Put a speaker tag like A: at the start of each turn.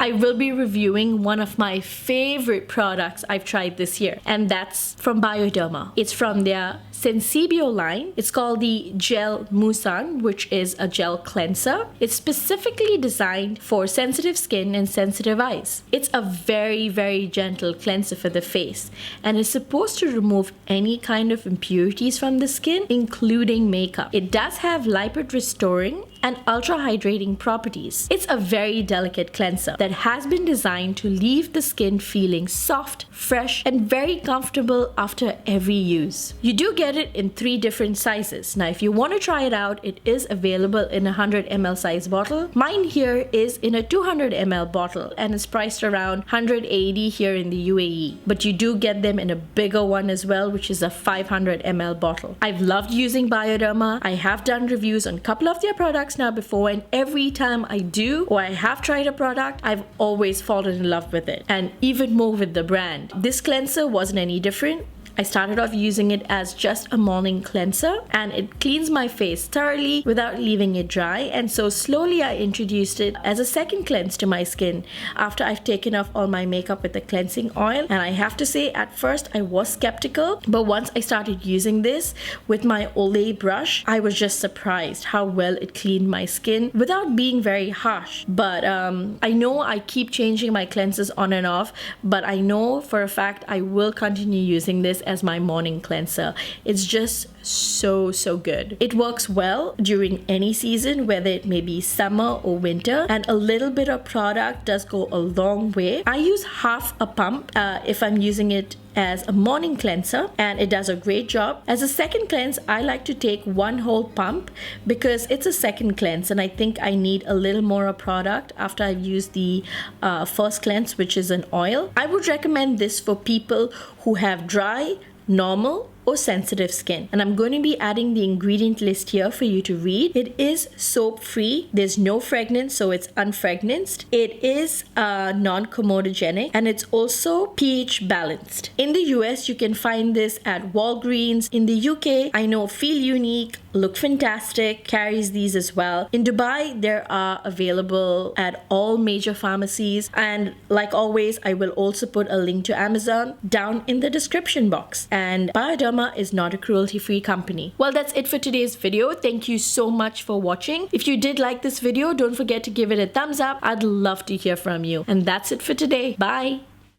A: I will be reviewing one of my favorite products I've tried this year, and that's from Bioderma. It's from their Sensibio line. It's called the Gel Musan, which is a gel cleanser. It's specifically designed for sensitive skin and sensitive eyes. It's a very, very gentle cleanser for the face, and is supposed to remove any kind of impurities from the skin, including makeup. It does have lipid-restoring and ultra-hydrating properties. It's a very delicate cleanser that has been designed to leave the skin feeling soft, fresh, and very comfortable after every use. You do get it in 3 different sizes. Now, if you want to try it out, it is available in a 100 ml size bottle. Mine here is in a 200 ml bottle and is priced around 180 here in the UAE. But you do get them in a bigger one as well, which is a 500 ml bottle. I've loved using Bioderma. I have done reviews on a couple of their products now before, and every time I do or I have tried a product, I've always fallen in love with it, and even more with the brand. This cleanser wasn't any different. I started off using it as just a morning cleanser, and it cleans my face thoroughly without leaving it dry, and so slowly I introduced it as a second cleanse to my skin after I've taken off all my makeup with the cleansing oil. And I have to say, at first I was skeptical, but once I started using this with my Olay brush, I was just surprised how well it cleaned my skin without being very harsh. But I know I keep changing my cleansers on and off, but I know for a fact I will continue using this as my morning cleanser. It's just so good. It works well during any season, whether it may be summer or winter, and a little bit of product does go a long way. I use half a pump if I'm using it as a morning cleanser, and it does a great job. As a second cleanse, I like to take 1 whole pump because it's a second cleanse, and I think I need a little more of product after I've used the first cleanse, which is an oil. I would recommend this for people who have dry, normal, or sensitive skin, and I'm going to be adding the ingredient list here for you to read. It is soap free, there's no fragrance, so it's unfragranced. It is non-comedogenic, and it's also pH balanced. In the US, you can find this at Walgreens. In the UK, I know Feel Unique, Look Fantastic carries these as well. In Dubai, there are available at all major pharmacies, and like always, I will also put a link to Amazon down in the description box. And Bioderma is not a cruelty-free company. Well, that's it for today's video. Thank you so much for watching. If you did like this video, don't forget to give it a thumbs up. I'd love to hear from you. And that's it for today. Bye!